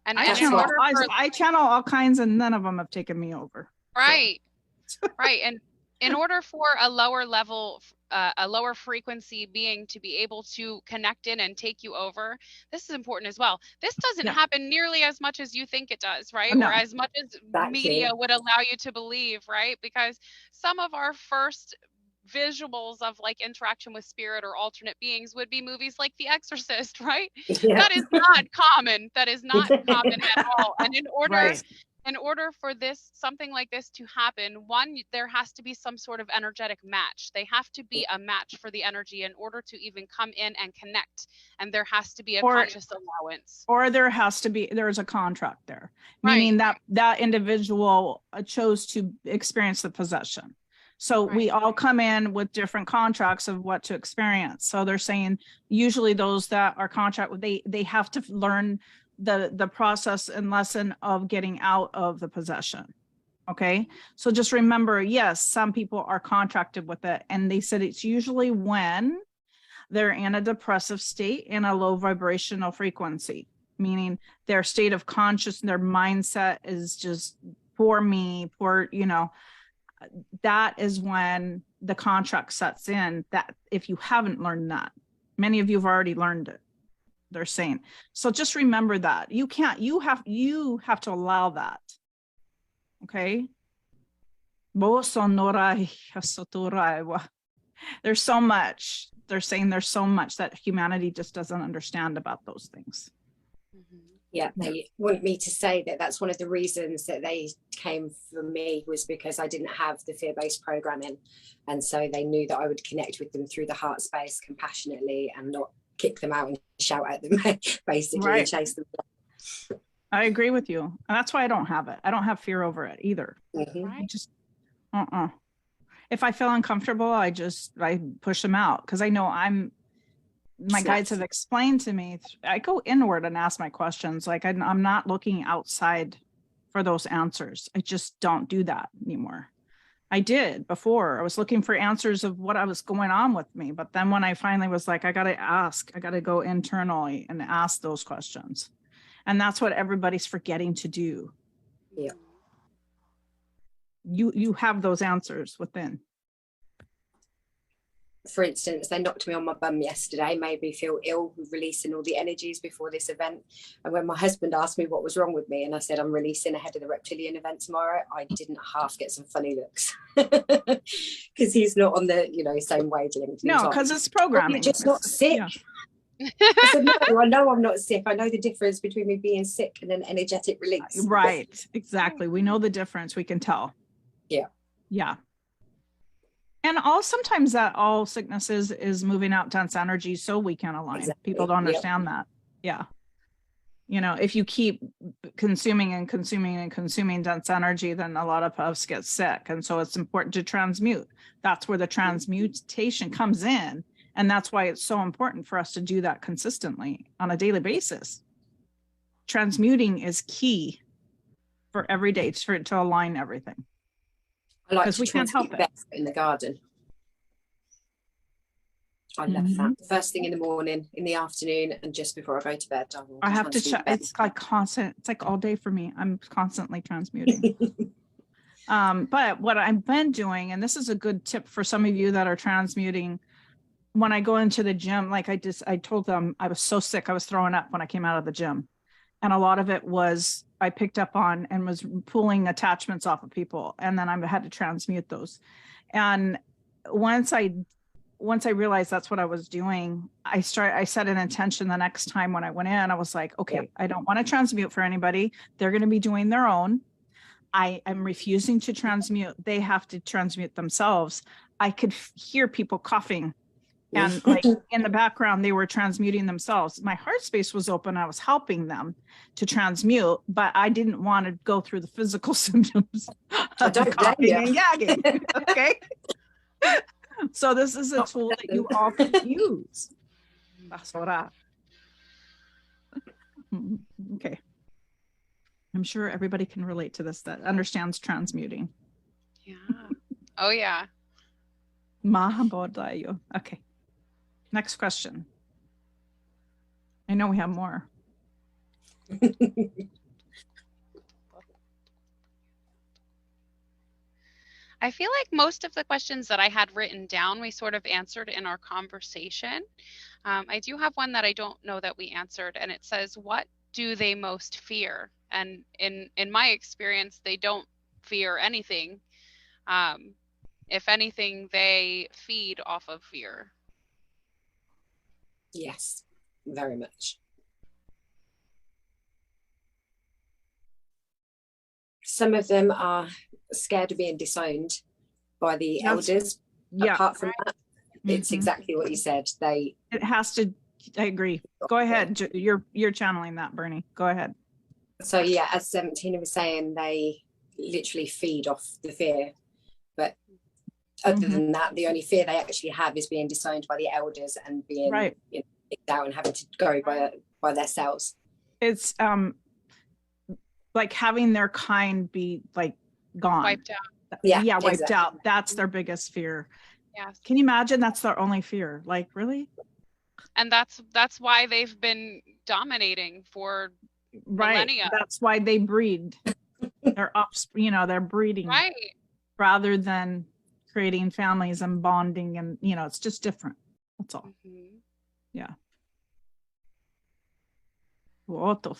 And I channel all kinds, and none of them have taken me over. Right. So. Right. And in order for a lower level, a lower frequency being to be able to connect in and take you over, this is important as well. This doesn't happen nearly as much as you think it does, right? No. Or as much as media would allow you to believe, right? Because some of our first visuals of like interaction with spirit or alternate beings would be movies like The Exorcist, right? That is not common. That is not common at all. And in order for something like this to happen, one, there has to be some sort of energetic match. They have to be a match for the energy in order to even come in and connect. And there has to be a conscious allowance. Or there's a contract there, meaning that individual chose to experience the possession. So we all come in with different contracts of what to experience. So they're saying usually those that are contract, they have to learn the process and lesson of getting out of the possession. Okay. So just remember, yes, some people are contracted with it. And they said it's usually when they're in a depressive state, in a low vibrational frequency, meaning their state of consciousness, their mindset is just poor me, that is when the contract sets in. That if you haven't learned that, many of you have already learned it, they're saying. So just remember that you have to allow that. Okay. There's so much. They're saying there's so much that humanity just doesn't understand about those things. Yeah, they want me to say that that's one of the reasons that they came for me, was because I didn't have the fear-based programming. And so they knew that I would connect with them through the heart space compassionately and not kick them out and shout at them, basically, and chase them. I agree with you. And that's why I don't have it. I don't have fear over it either. I just, if I feel uncomfortable, I push them out, because I know my guides have explained to me, I go inward and ask my questions. Like I'm not looking outside for those answers. I just don't do that anymore. I did before. I was looking for answers of what was going on with me. But then when I finally was like, I got to go internally and ask those questions. And that's what everybody's forgetting to do. Yeah. You have those answers within. for instance, they knocked me on my bum yesterday, made me feel ill with releasing all the energies before this event. And when my husband asked me what was wrong with me, and I said I'm releasing ahead of the Reptilian event tomorrow, I didn't half get some funny looks because he's not on the, you know, same wavelength. No, because it's programming. You're just not sick. Yeah. I said, no, I know I'm not sick. I know the difference between me being sick and an energetic release. Right. Exactly. We know the difference. We can tell. Yeah. Yeah. And sometimes that all sickness is moving out dense energy so we can align. Exactly. People don't understand that. Yeah. You know, if you keep consuming and consuming and consuming dense energy, then a lot of us get sick. And so it's important to transmute. That's where the transmutation comes in. And that's why it's so important for us to do that consistently on a daily basis. Transmuting is key for every day to align everything. I like because we can't help it in the garden. I love that. First thing in the morning, in the afternoon, and just before I go to bed. I have to check. It's like constant. It's like all day for me. I'm constantly transmuting. But what I've been doing, and this is a good tip for some of you that are transmuting, when I go into the gym, like I told them I was so sick, I was throwing up when I came out of the gym. And a lot of it was I picked up on and was pulling attachments off of people. And then I had to transmute those. And once I realized that's what I was doing, I set an intention the next time when I went in. I was like, okay, I don't want to transmute for anybody. They're going to be doing their own. I am refusing to transmute. They have to transmute themselves. I could hear people coughing. And like in the background, they were transmuting themselves. My heart space was open. I was helping them to transmute, but I didn't want to go through the physical symptoms of coughing and gagging. Okay. So this is a tool that you all can use. That's what okay. I'm sure everybody can relate to this that understands transmuting. Yeah. Oh yeah. Mahabodayo. Okay. Next question. I know we have more. I feel like most of the questions that I had written down, we sort of answered in our conversation. I do have one that I don't know that we answered, and it says, what do they most fear? And in my experience, they don't fear anything. If anything, they feed off of fear. Yes, very much. Some of them are scared of being disowned by the elders. Yeah. Apart from that, it's exactly what you said. It has to. I agree. Go ahead. You're channeling that, Berni. Go ahead. So yeah, as Tina was saying, they literally feed off the fear. But other than that, the only fear they actually have is being disowned by the elders and being kicked out and having to go by themselves. It's like having their kind be like gone, wiped out. Yeah, wiped out. That's their biggest fear. Yeah. Can you imagine? That's their only fear. Like, really? And that's why they've been dominating for millennia. That's why they breed. They're they're breeding, right? Rather than creating families and bonding, and it's just different. That's all. Yeah. What the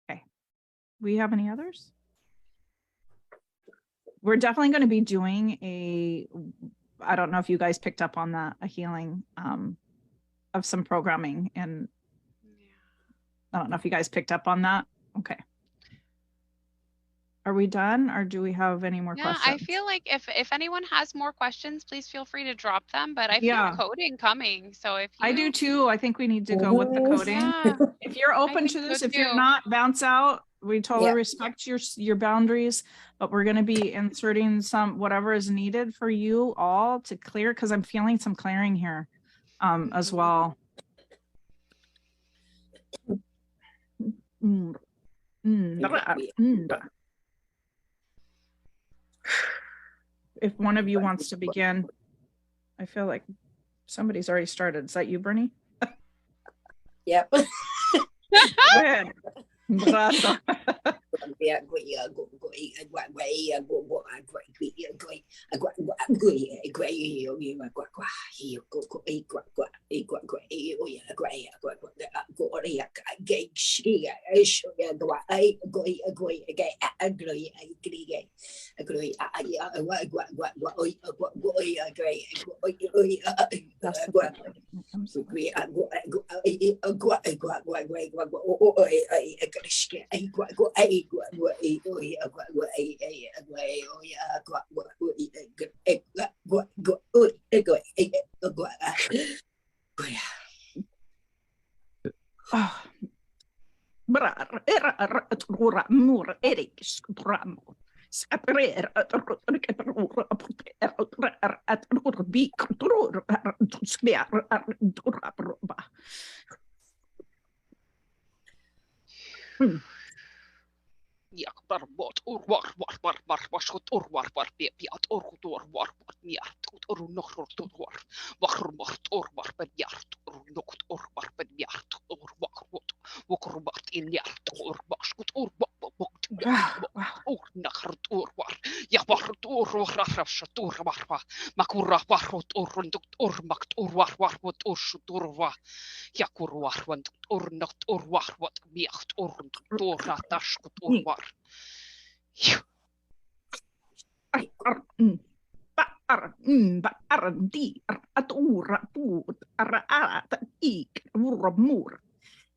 Okay. We have any others? We're definitely going to be doing I don't know if you guys picked up on that, a healing of some programming. And I don't know if you guys picked up on that. Okay. Are we done, or do we have any more questions? I feel like if anyone has more questions, please feel free to drop them. But I feel coding coming. So if I do too. I think we need to go with the coding. Yeah. If you're open to this, if you're not, bounce out. We totally respect your boundaries, but we're going to be inserting whatever is needed for you all to clear, because I'm feeling some clearing here as well. If one of you wants to begin, I feel like somebody's already started. Is that you, Bernie? Yep. Go ahead. Bravo.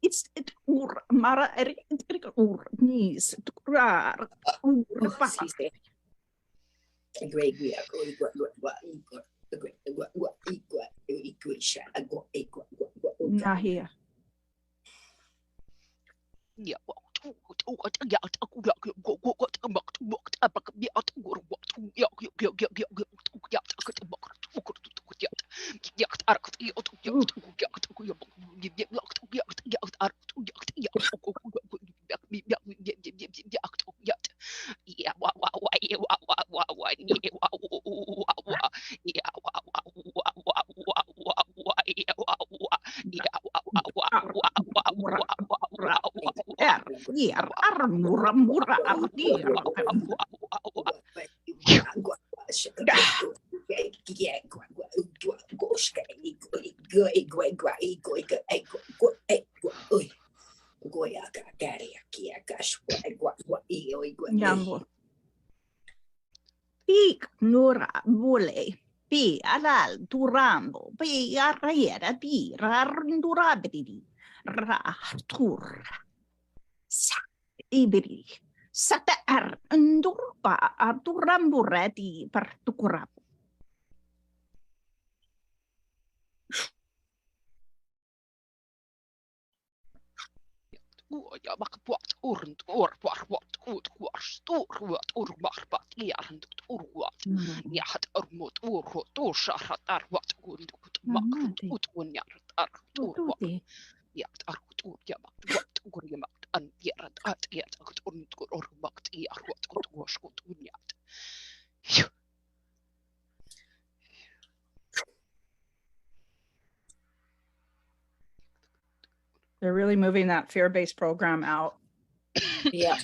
It's it ur mara ur knees not here. Peak nura vole. P alal turambo. P arrera di rarndurabidi. Tur. Sa ibiri. Sata ar ndurpa aturamburati per tukurap. Ja makbuat urnt orvarvat utkvars turvat urvarvat järnt urvat jahat urmut urhut ursarhat arvat kundukut makrut utkunjart arvat urvat jakt arvat urjamat vat urjamat an järnt at jakt urnt urvat järvat utkuskut unjat. They're really moving that fear-based program out. Yeah.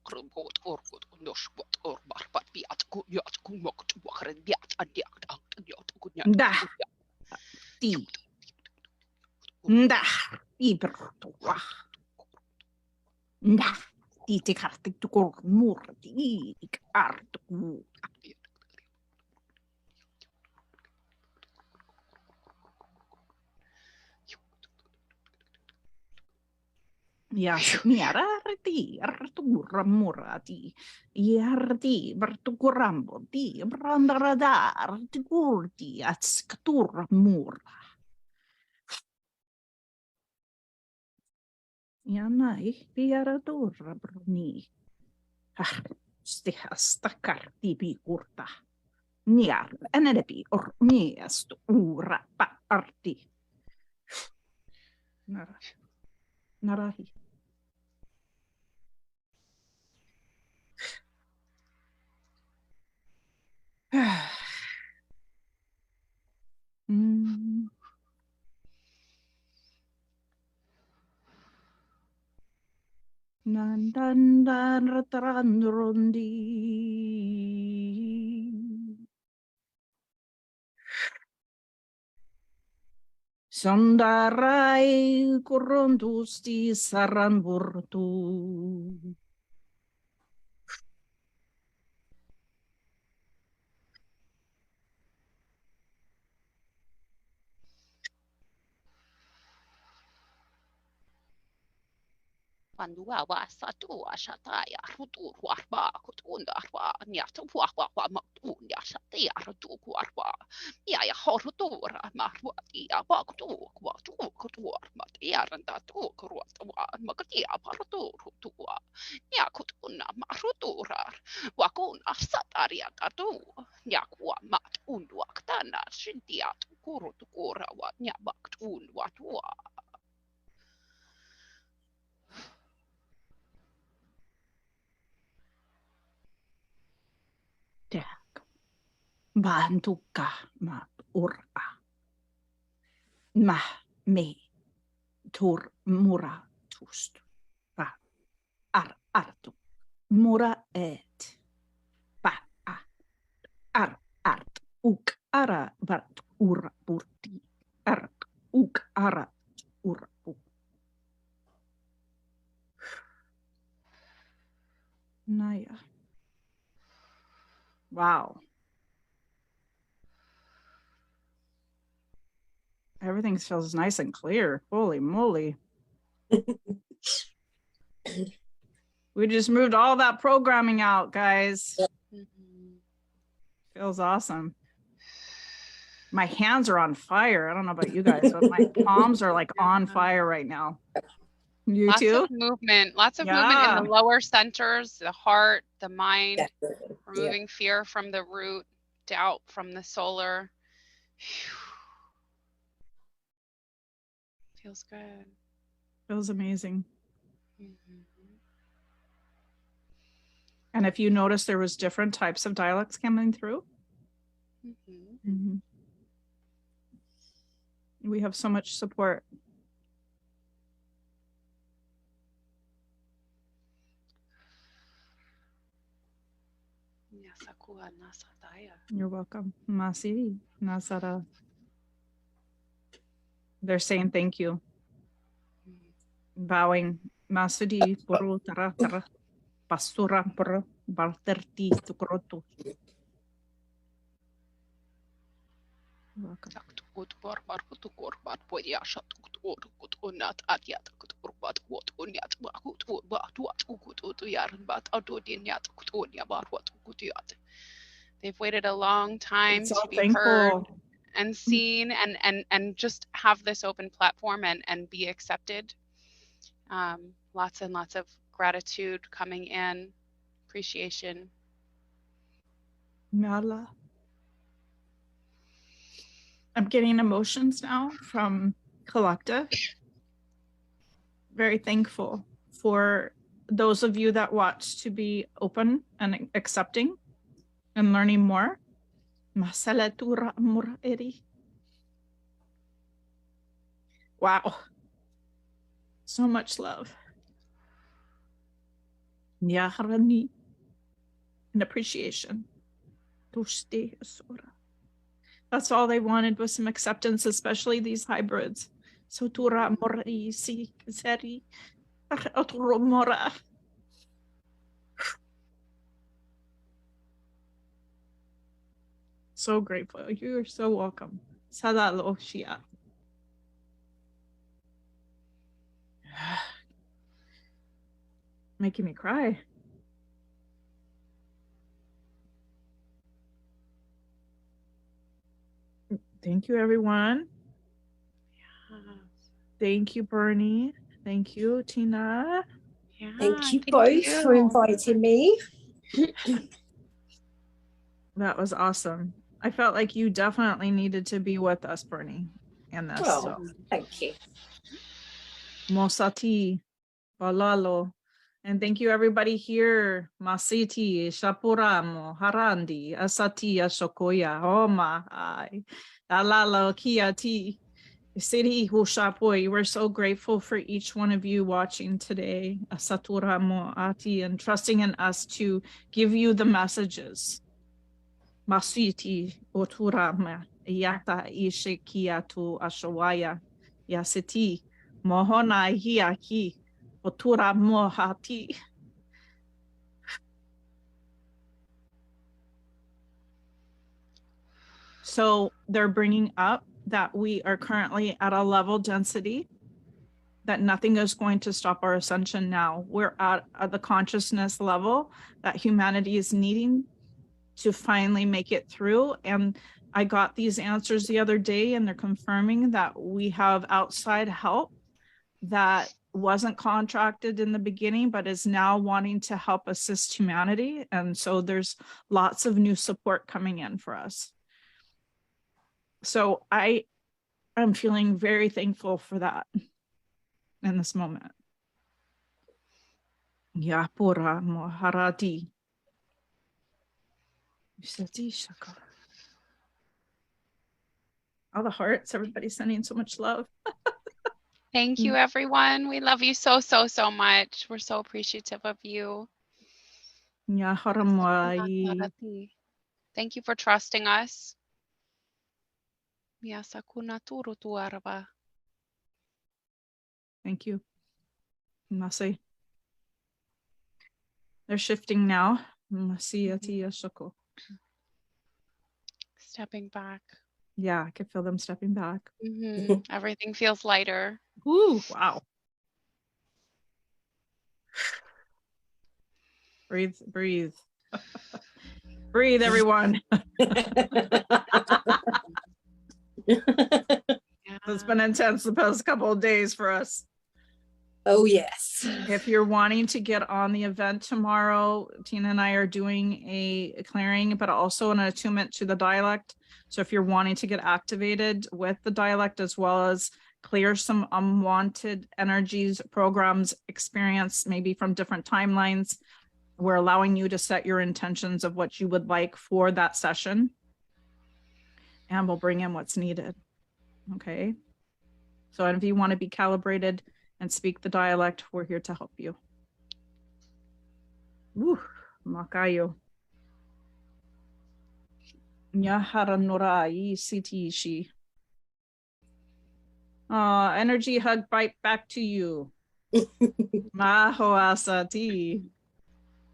Krumkot orkot nosvat ormarpat piat kujat kumokut wakren piat adjakt aktiot kunjat. Da. Di. Da. Ibertua. Da. Di te kartik tu kor mur di artu. Yes, miararti, artura murati, yardi, vertucurambo, di, brandaradar, tigurdi, atscatur mura. Yanai, piaratura bruni. Stihastakar tibi urta. Niar enepi or miest ura pa arti. Narahi. Nandan ratarandurundi. Sandarai kurundusti saranburtu. Pandua satu shataya rutu warba kutunda arba nyata wakwa maktunya shataya rutu warba ya horutura marwa ya waktu waktu kutua matia randa tu kurwa makatia parutu rutua ya kutuna marutura wakuna sataria tatu ya kwa mat undwa ktana shintia kurutu kura wa nya baktun watua. Bantuka ma ura. Ma me tur mura tust. Ba artu. Mura et. Ba art. Uk ara bart ura burti. Art uk ara ura bu. Naya. Wow. Everything feels nice and clear. Holy moly. We just moved all that programming out, guys. Feels awesome. My hands are on fire. I don't know about you guys, but my palms are like on fire right now. You Lots too? of movement in the lower centers, the heart, the mind, Definitely. removing fear from the root, doubt from the solar. Feels good. Feels amazing. And if you notice, there was different types of dialects coming through. We have so much support. You're welcome. Masi Nasara. They're saying thank you. Bowing. Masudi Puru Tara Tara Pastura Puru Balterti Tukrotu. Welcome. They've waited a long time So to be thankful. heard and seen and just have this open platform and be accepted. Lots and lots of gratitude coming in, appreciation. Mala. I'm getting emotions now from Collective. Very thankful for those of you that watch to be open and accepting and learning more. Wow. So much love. And appreciation. That's all they wanted was some acceptance, especially these hybrids. So tura mori si seri mora. So grateful. You're so welcome. Sadalo Shia. Making me cry. Thank you, everyone. Thank you, Berni. Thank you, Tina. Thank you both for inviting me. That was awesome. I felt like you definitely needed to be with us, Berni, in this. Oh, So. thank you. Mosati, Balalo. And thank you everybody here. Masiti, Shapuramo, Harandi, Asati, Ashokoya, Oma, Alalo, Kiati, City, Hushapoi. We're so grateful for each one of you watching today. Asaturamo, Ati, and trusting in us to give you the messages. Masiti, Oturama, Yata, Ishikiatu, Ashawaya, Yasiti. Mohona hiaki otura mohati. So they're bringing up that we are currently at a level density, that nothing is going to stop our ascension now. We're at the consciousness level that humanity is needing to finally make it through. And I got these answers the other day, and they're confirming that we have outside help that wasn't contracted in the beginning, but is now wanting to help assist humanity. And so there's lots of new support coming in for us. So I am feeling very thankful for that in this moment. Yapura moharati. All the hearts, everybody's sending so much love. Thank you, everyone. We love you so, so, so much. We're so appreciative of you. Yaharamwai. Thank you for trusting us. Thank you. Masi. They're shifting now. Stepping back. Yeah, I could feel them stepping back. Everything feels lighter. Ooh, wow. Breathe, breathe. Breathe, everyone. It's been intense the past couple of days for us. Oh, yes. If you're wanting to get on the event tomorrow, Tina and I are doing a clearing, but also an attunement to the dialect. So if you're wanting to get activated with the dialect, as well as clear some unwanted energies, programs, experience, maybe from different timelines, we're allowing you to set your intentions of what you would like for that session. And we'll bring in what's needed. Okay. So if you want to be calibrated and speak the dialect, we're here to help you. Woo, makayo. Nyahara norai sitishi. Energy hug right back to you. Maho asati.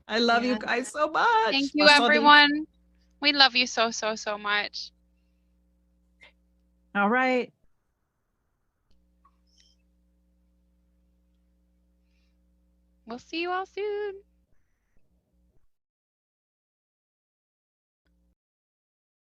I love you guys so much. Thank you, everyone. We love you so, so, so much. All right. We'll see you all soon.